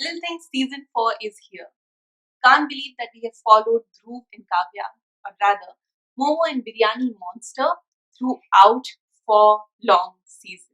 Little Things season 4 is here. Can't believe that we have followed Dhruv and Kavya, or rather, Momo and Biryani Monster throughout 4 long seasons.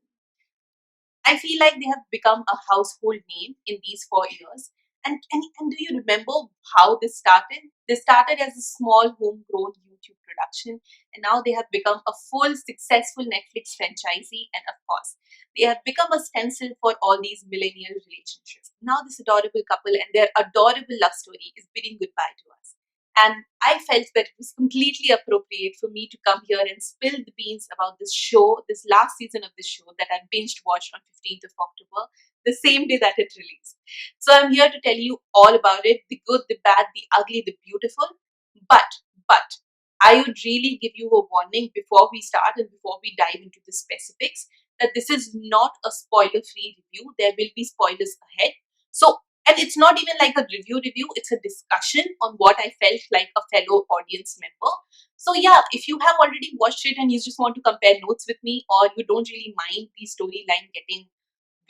I feel like they have become a household name in these 4 years. And do you remember how this started? They started as a small homegrown YouTube production, and now they have become a full successful Netflix franchisee. And of course, they have become a stencil for all these millennial relationships. Now, this adorable couple and their adorable love story is bidding goodbye to us. And I felt that it was completely appropriate for me to come here and spill the beans about this show, this last season of this show that I binged watched on 15th of October, the same day that it released. So I'm here to tell you all about it, the good, the bad, the ugly, the beautiful. But I would really give you a warning before we start and before we dive into the specifics that this is not a spoiler-free review. There will be spoilers ahead. So, and it's not even like a review, it's a discussion on what I felt like a fellow audience member. So yeah, if you have already watched it and you just want to compare notes with me, or you don't really mind the storyline getting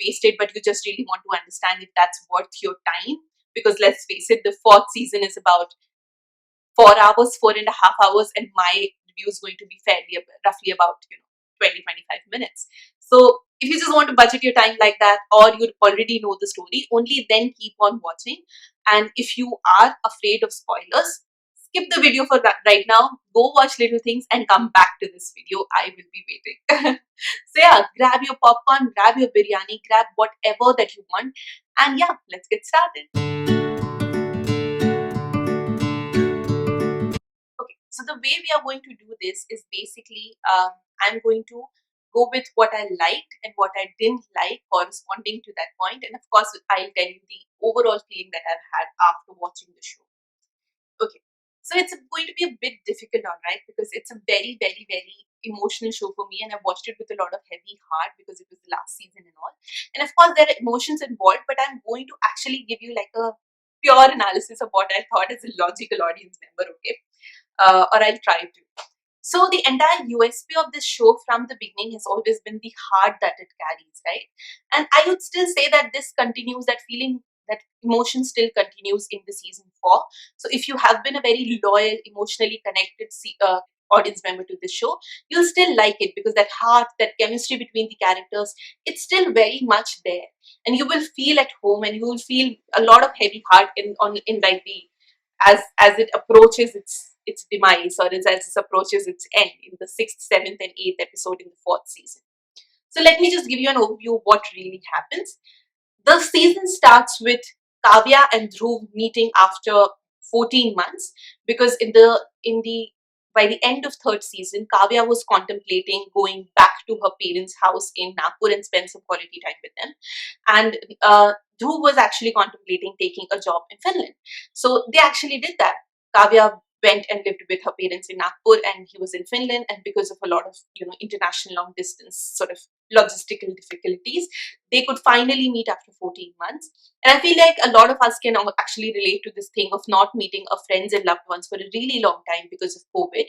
wasted, but you just really want to understand if that's worth your time, because let's face it, the fourth season is about 4 hours, 4.5 hours, and my review is going to be fairly roughly about 20-25 minutes. So if you just want to budget your time like that, or you already know the story, only then keep on watching. And if you are afraid of spoilers, skip the video for right now, go watch Little Things and come back to this video. I will be waiting. So yeah, grab your popcorn, grab your biryani, grab whatever that you want, and yeah, let's get started. Okay, so the way we are going to do this is basically I'm going to go with what I liked and what I didn't like corresponding to that point, and of course I'll tell you the overall feeling that I've had after watching the show. Okay, so it's going to be a bit difficult, all right, because it's a very, very, very emotional show for me, and I watched it with a lot of heavy heart because it was the last season and all. And of course, there are emotions involved, but I'm going to actually give you like a pure analysis of what I thought as a logical audience member, okay? Or I'll try to. So the entire USP of this show from the beginning has always been the heart that it carries, right? And I would still say that this continues, that feeling, that emotion still continues in the season 4. So if you have been a very loyal, emotionally connected audience member to this show, you'll still like it because that heart, that chemistry between the characters, it's still very much there. And you will feel at home, and you will feel a lot of heavy heart in like the as it approaches its demise, or as it approaches its end in the 6th, 7th, and 8th episode in the 4th season. So let me just give you an overview of what really happens. The season starts with Kavya and Dhruv meeting after 14 months, because in the by the end of 3rd season, Kavya was contemplating going back to her parents' house in Nagpur and spend some quality time with them. And Dhruv was actually contemplating taking a job in Finland. So they actually did that. Kavya went and lived with her parents in Nagpur, and he was in Finland. And because of a lot of international long distance sort of logistical difficulties, they could finally meet after 14 months. And I feel like a lot of us can actually relate to this thing of not meeting our friends and loved ones for a really long time because of COVID.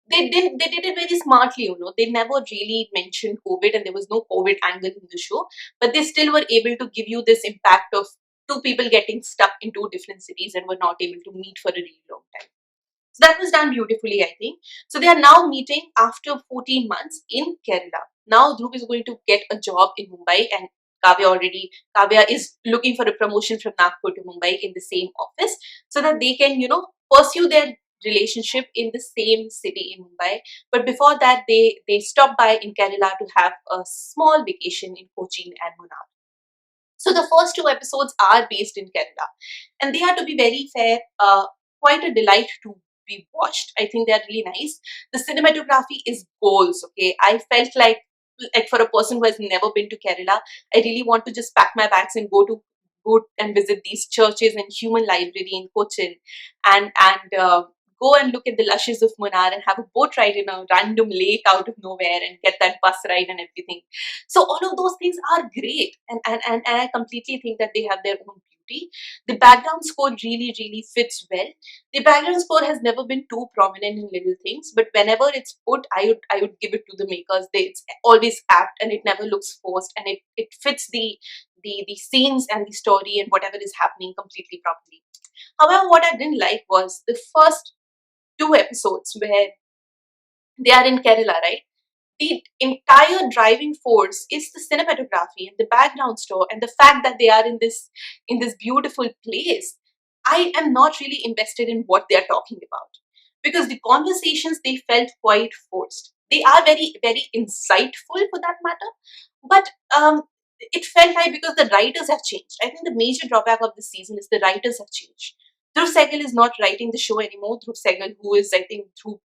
They did it very smartly, they never really mentioned COVID, and there was no COVID angle in the show, but they still were able to give you this impact of two people getting stuck in two different cities and were not able to meet for a really long time. So that was done beautifully, I think. So they are now meeting after 14 months in Kerala. Now Dhruv is going to get a job in Mumbai, and Kavya is looking for a promotion from Nagpur to Mumbai in the same office, so that they can, pursue their relationship in the same city in Mumbai. But before that, they stop by in Kerala to have a small vacation in Cochin and Munnar. So the first 2 episodes are based in Kerala, and they are, to be very fair, quite a delight to be watched. I think they are really nice. The cinematography is goals. Okay, I felt like for a person who has never been to Kerala, I really want to just pack my bags and go and visit these churches and human library in Cochin, and go and look at the lushes of Munnar and have a boat ride in a random lake out of nowhere and get that bus ride and everything. So all of those things are great, and I completely think that they have their own beauty. The background score really, really fits well. The background score has never been too prominent in Little Things, but whenever it's put, I would give it to the makers. It's always apt, and it never looks forced, and it fits the scenes and the story and whatever is happening completely properly. However, what I didn't like was the first two episodes where they are in Kerala, right? The entire driving force is the cinematography and the background score and the fact that they are in this beautiful place. I am not really invested in what they are talking about, because the conversations, they felt quite forced. They are very, very insightful for that matter, but it felt like, because the writers have changed. I think the major drawback of this season is the writers have changed. Dhruv Sehgal is not writing the show anymore. Dhruv Sehgal, who is, I think, Dhruv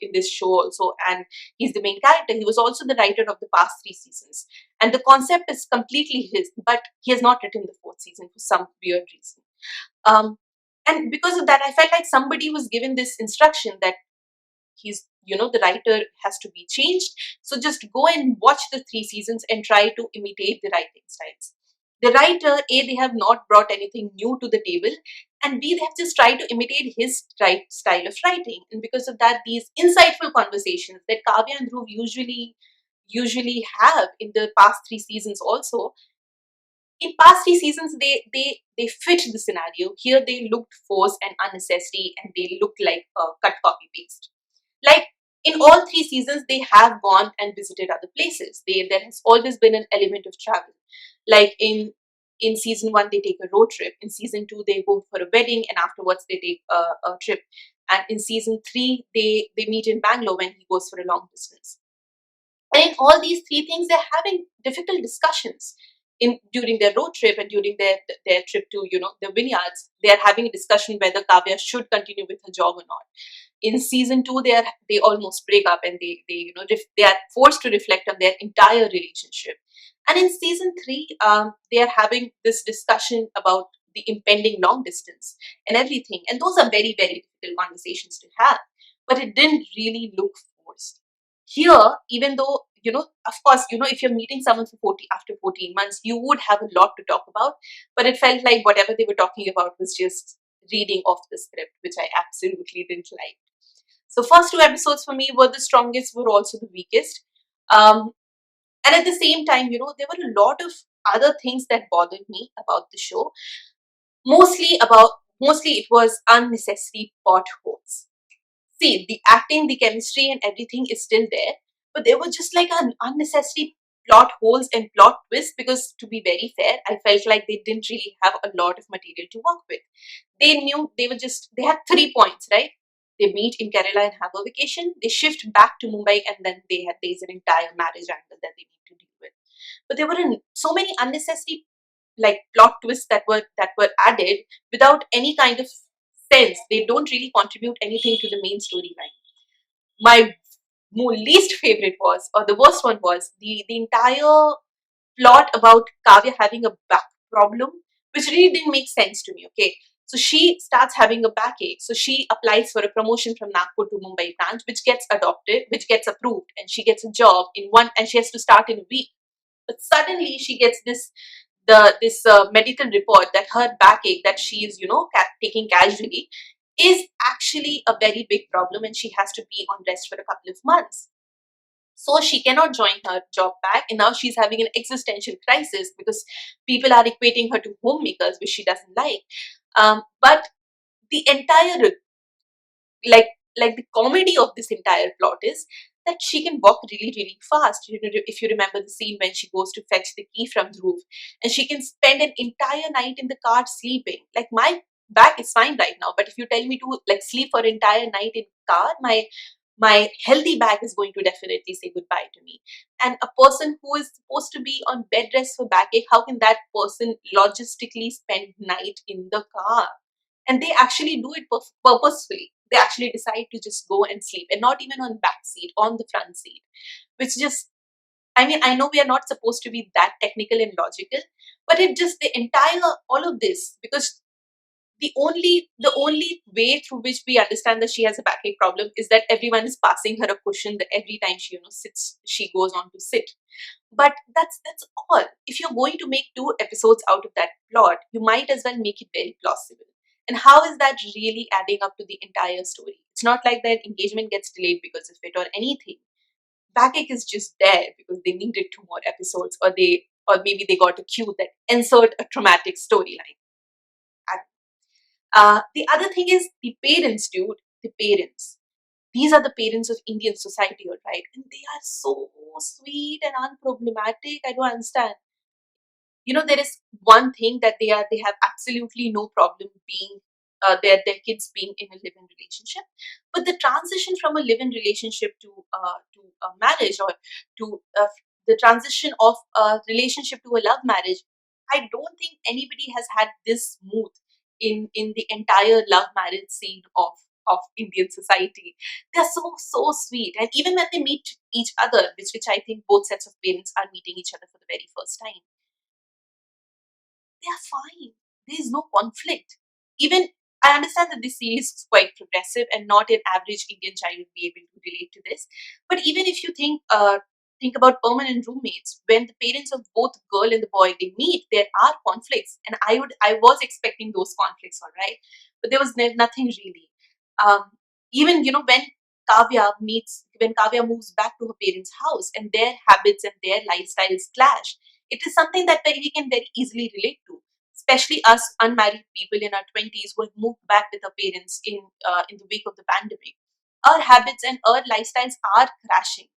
in this show also, and he's the main character. He was also the writer of the past three seasons. And the concept is completely his, but he has not written the fourth season for some weird reason. Um, and because of that, I felt like somebody was given this instruction that the writer has to be changed. So just go and watch the three seasons and try to imitate the writing styles. The writer, A, they have not brought anything new to the table, and B, they have just tried to imitate his style of writing. And because of that, these insightful conversations that Kavya and Dhruv usually have in the past three seasons also, in past three seasons they fit the scenario. Here they looked forced and unnecessary, and they looked like cut, copy, paste. Like, in all three seasons, they have gone and visited other places. There has always been an element of travel. Like in season one, they take a road trip. In season two, they go for a wedding, and afterwards they take a trip. And in season three, they meet in Bangalore when he goes for a long distance. And in all these three things, they're having difficult discussions. In during their road trip and during their trip to the vineyards, they are having a discussion whether Kavya should continue with her job or not. In season two, they almost break up, and they are forced to reflect on their entire relationship. And in season three, they are having this discussion about the impending long distance and everything. And those are very, very difficult conversations to have. But it didn't really look forced. Here, even though, of course, if you're meeting someone for 40 after 14 months, you would have a lot to talk about. But it felt like whatever they were talking about was just reading off the script, which I absolutely didn't like. So first two episodes for me were the strongest, were also the weakest. Um, and at the same time, there were a lot of other things that bothered me about the show. Mostly it was unnecessary plot holes. See, the acting, the chemistry, and everything is still there, but there were just like an unnecessary plot holes and plot twists, because, to be very fair, I felt like they didn't really have a lot of material to work with. They knew they had 3 points, right? They meet in Kerala and have a vacation. They shift back to Mumbai, and then there's an entire marriage angle that they need to deal with. But there were so many unnecessary, like, plot twists that were added without any kind of sense. They don't really contribute anything to the main storyline. My least favorite was, or the worst one was, the entire plot about Kavya having a back problem, which really didn't make sense to me. Okay, so she starts having a backache, so she applies for a promotion from Nagpur to Mumbai branch, which gets approved, and she gets a job and she has to start in a week. But suddenly she gets this medical report that her backache that she is taking casually is actually a very big problem, and she has to be on rest for a couple of months. So she cannot join her job back, and now she's having an existential crisis because people are equating her to homemakers, which she doesn't like. But the entire, like the comedy of this entire plot is that she can walk really, really fast. If you remember the scene when she goes to fetch the key from Dhruv, and she can spend an entire night in the car sleeping. Like, my back is fine right now, but if you tell me to, like, sleep for an entire night in car, my healthy back is going to definitely say goodbye to me. And a person who is supposed to be on bed rest for backache, how can that person logistically spend night in the car? And they actually do it purposefully. They actually decide to just go and sleep, and not even on back seat, on the front seat, which just, I mean, I know we are not supposed to be that technical and logical, but it just, the entire, all of this, because the only way through which we understand that she has a backache problem is that everyone is passing her a cushion that every time she goes on to sit. But that's all. If you're going to make 2 episodes out of that plot, you might as well make it very plausible. And how is that really adding up to the entire story? It's not like that engagement gets delayed because of it or anything. Backache is just there because they needed 2 more episodes, or they or maybe they got a cue that insert a traumatic storyline. The other thing is the parents, dude. The parents. These are the parents of Indian society, all right? And they are so sweet and unproblematic. I don't understand. There is one thing that they have absolutely no problem being their kids being in a live-in relationship, but the transition from a live-in relationship to a marriage, or to the transition of a relationship to a love marriage, I don't think anybody has had this smooth in the entire love marriage scene of Indian society. They're so sweet, and even when they meet each other, which I think both sets of parents are meeting each other for the very first time, they are fine. There is no conflict. Even I understand that this series is quite progressive, and not an average Indian child would be able to relate to this. But even if you think about permanent roommates, when the parents of both girl and the boy they meet, there are conflicts, and I was expecting those conflicts, all right, but there was nothing really. Um, Even when Kavya moves back to her parents' house, and their habits and their lifestyles clash, it is something that we can very easily relate to, especially us unmarried people in our 20s who have moved back with our parents in the wake of the pandemic. Our habits and our lifestyles are crashing,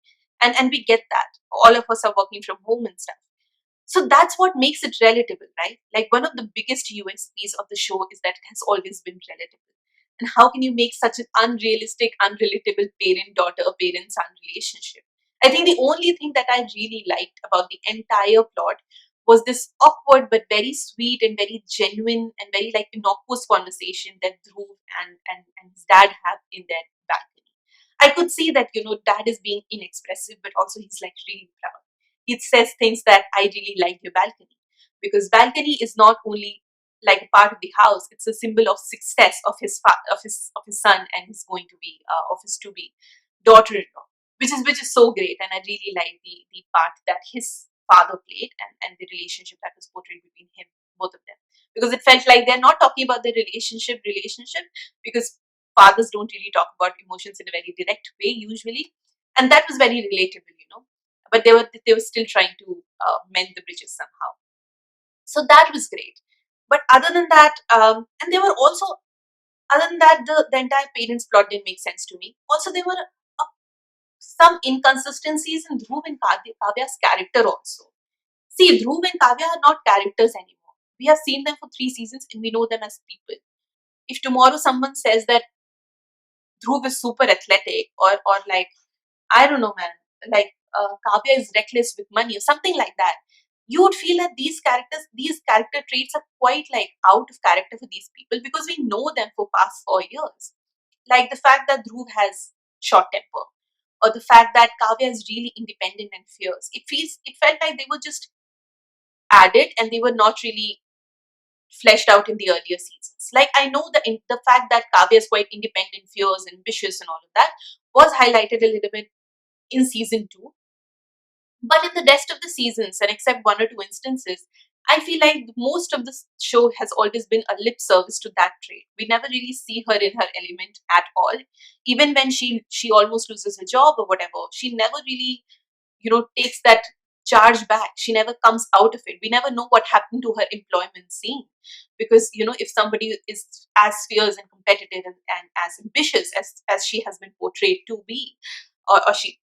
and we get that. All of us are working from home and stuff. So that's what makes it relatable, right? Like, one of the biggest USPs of the show is that it has always been relatable. And how can you make such an unrealistic, unrelatable parent-daughter, parent-son relationship? I think the only thing that I really liked about the entire plot was this awkward but very sweet and very genuine and very like innocuous conversation that Dhruv and his dad have in their balcony. I could see that, dad is being inexpressive, but also he's like really proud. It says things that I really like your balcony, because balcony is not only like a part of the house; it's a symbol of success of his son and his going to be of his to be daughter-in-law, which is so great. And I really like the part that his father played, and the relationship that was portrayed between him, both of them, because it felt like they're not talking about the relationship, because fathers don't really talk about emotions in a very direct way usually, and that was very relatable. But they were still trying to mend the bridges somehow. So that was great. But other than that, and they were also other than that, the entire parents plot didn't make sense to me. Also, there were some inconsistencies in Dhruv and Kavya's character also. See, Dhruv and Kavya are not characters anymore. We have seen them for 3 seasons and we know them as people. If tomorrow someone says that Dhruv is super athletic, or like, I don't know, man, like Kavya is reckless with money or something like that, you would feel that these character traits are quite like out of character for these people, because we know them for past 4 years. Like the fact that Dhruv has short temper, or the fact that Kavya is really independent and fierce. It felt like they were just added and they were not really fleshed out in the earlier seasons. Like, I know the fact that Kavya is quite independent, fierce, ambitious, and all of that was highlighted a little bit in season 2. But in the rest of the seasons, and except one or two instances, I feel like most of the show has always been a lip service to that trait. We never really see her in her element at all. Even when she almost loses her job or whatever, she never really, takes that charge back. She never comes out of it. We never know what happened to her employment scene, because if somebody is as fierce and competitive and as ambitious as she has been portrayed to be, or she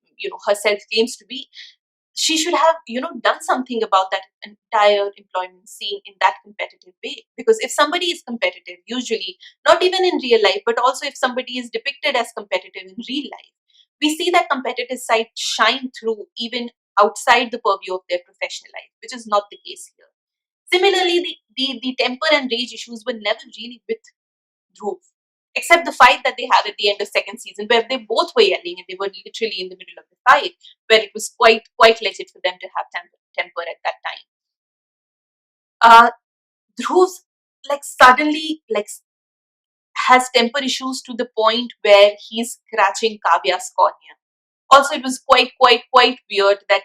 herself claims to be, she should have done something about that entire employment scene in that competitive way. Because if somebody is competitive, usually not even in real life, but also if somebody is depicted as competitive in real life, we see that competitive side shine through even outside the purview of their professional life, which is not the case here. Similarly, the temper and rage issues were never really with Dhruv, except the fight that they had at the end of second season, where they both were yelling and they were literally in the middle of the fight, where it was quite legit for them to have temper at that time. Uh, Dhruv's like suddenly like has temper issues to the point where he's scratching Kavya's cornea. Also, it was quite weird that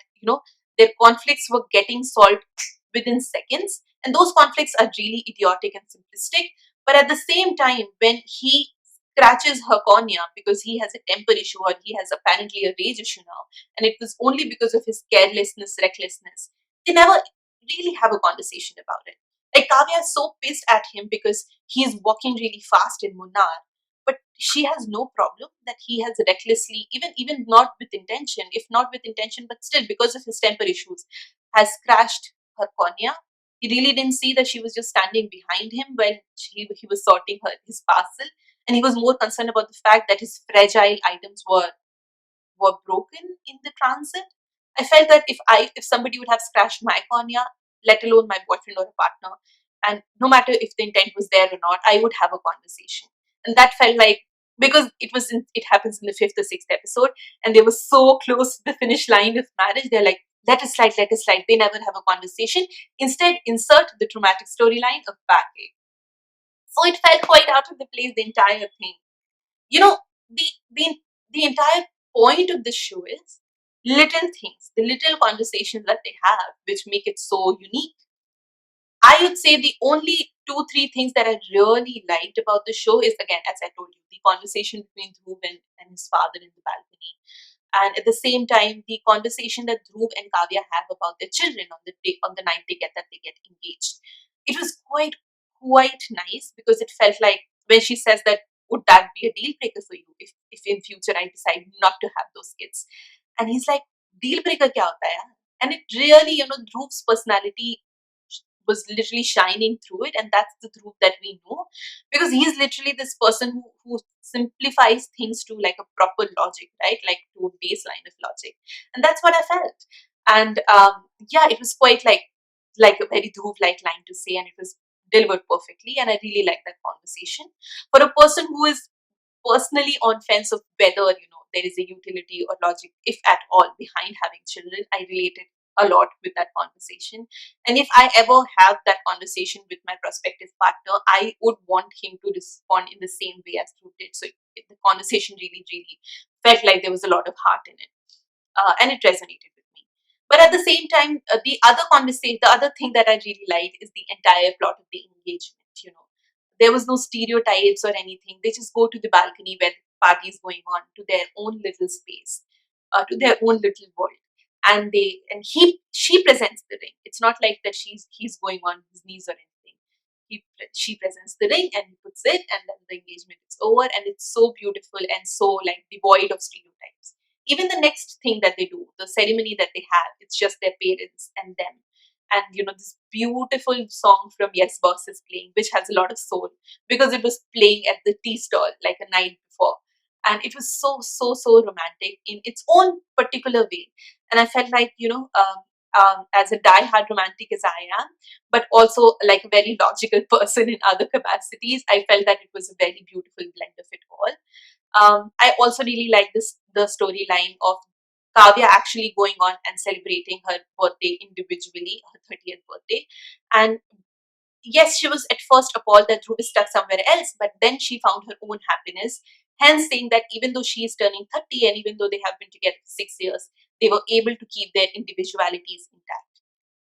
their conflicts were getting solved within seconds, and those conflicts are really idiotic and simplistic. But at the same time, when he scratches her cornea because he has a temper issue, or he has apparently a rage issue now, and it was only because of his carelessness, recklessness, they never really have a conversation about it. Like Kavya is so pissed at him because he's walking really fast in Munnar, but she has no problem that he has recklessly, even not with intention, if not with intention, but still because of his temper issues, has crashed her cornea. He really didn't see that she was just standing behind him when he was sorting his parcel, and he was more concerned about the fact that his fragile items were broken in the transit. I felt that if somebody would have scratched my cornea, let alone my boyfriend or a partner, and no matter if the intent was there or not, I would have a conversation. And that felt like, because it happens in the fifth or sixth episode, and they were so close to the finish line of marriage. They're like, let us slide, let us slide. They never have a conversation. Instead, insert the traumatic storyline of backache. So it felt quite out of the place, the entire thing. You know, the the the entire point of the show is little things, the little conversations that they have, which make it so unique. I would say the only two, three things that I really liked about the show is, again, as I told you, the conversation between Dhruv and his father in the balcony. And at the same time, the conversation that Dhruv and Kavya have about their children on the day, on the night they get engaged. It was quite nice, because it felt like, when she says that, would that be a deal breaker for you if in future I decide not to have those kids? And he's like, deal breaker kya hota hai yaar? And it really, Dhruv's personality was literally shining through it, and that's the Dhruv that we know, because he's literally this person who simplifies things to like a proper logic, right? Like to a baseline of logic, and that's what I felt. And yeah, it was quite like a very Dhruv-like line to say, and it was delivered perfectly, and I really like that conversation. For a person who is personally on fence of whether there is a utility or logic, if at all, behind having children, I related a lot with that conversation. And if I ever have that conversation with my prospective partner, I would want him to respond in the same way as Dhruv did. So the conversation really felt like there was a lot of heart in it, and it resonated with me. But at the same time, the other thing that I really liked is the entire plot of the engagement. There was no stereotypes or anything. They just go to the balcony where the party is going on, to their own little space, to their own little world, and she presents the ring. It's not like that he's going on his knees or anything. She presents the ring and he puts it, and then the engagement is over, and it's so beautiful and so like devoid of stereotypes. Even the next thing that they do, the ceremony that they have, it's just their parents and them. And this beautiful song from Yes Boss is playing, which has a lot of soul, because it was playing at the tea stall like a night before. And it was so romantic in its own particular way. And I felt like, as a die-hard romantic as I am, but also like a very logical person in other capacities, I felt that it was a very beautiful blend of it all. I also really like the storyline of Kavya actually going on and celebrating her birthday individually, her 30th birthday. And yes, she was at first appalled that Dhruv is stuck somewhere else, but then she found her own happiness. Hence, saying that even though she is turning 30 and even though they have been together for 6 years, they were able to keep their individualities intact.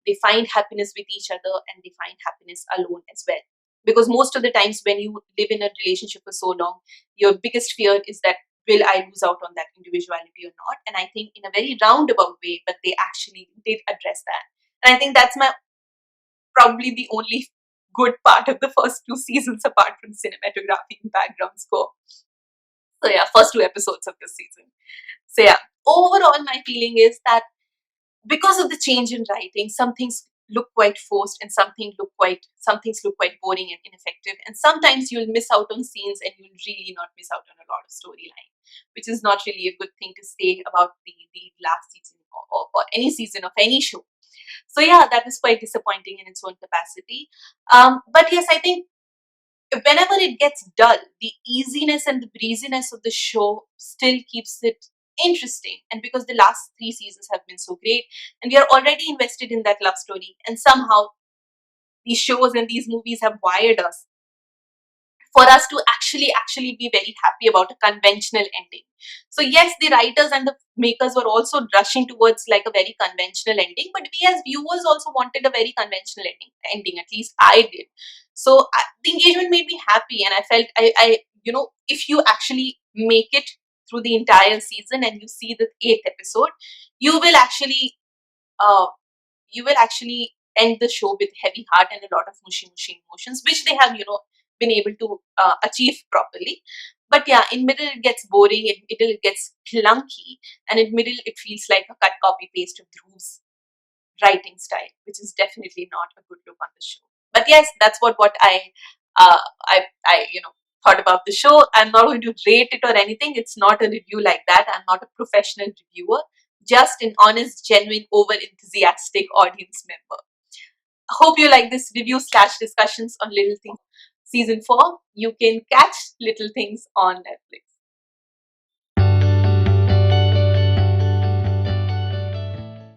They find happiness with each other, and they find happiness alone as well. Because most of the times, when you live in a relationship for so long, your biggest fear is that, will I lose out on that individuality or not? And I think in a very roundabout way, but they actually did address that. And I think that's probably the only good part of the first two seasons, apart from cinematography and background score. So yeah, first two episodes of this season. So yeah, overall my feeling is that because of the change in writing, some things look quite forced, and some things look quite boring and ineffective. And sometimes you'll miss out on scenes, and you'll really not miss out on a lot of storyline, which is not really a good thing to say about the last season, or any season of any show. So yeah, that was quite disappointing in its own capacity. But yes, I think whenever it gets dull, the easiness and the breeziness of the show still keeps it interesting. And because the last three seasons have been so great, and we are already invested in that love story, and somehow these shows and these movies have wired us for us to actually be very happy about a conventional ending. So yes, the writers and the makers were also rushing towards like a very conventional ending, but we as viewers also wanted a very conventional ending, at least I did. So the engagement made me happy, and I felt I if you actually make it through the entire season and you see the eighth episode, you will actually uh, you will actually end the show with heavy heart and a lot of mushy emotions, which they have, been able to achieve properly. But yeah, in middle it gets boring, in middle it gets clunky, and in middle it feels like a cut copy paste of Dhruv's writing style, which is definitely not a good look on the show. But yes, that's what uh, I thought about the show. I'm not going to rate it or anything. It's not a review like that. I'm not a professional reviewer. Just an honest, genuine, over enthusiastic audience member. Hope you like this review slash discussions on Little Things season 4. You can catch Little Things on Netflix.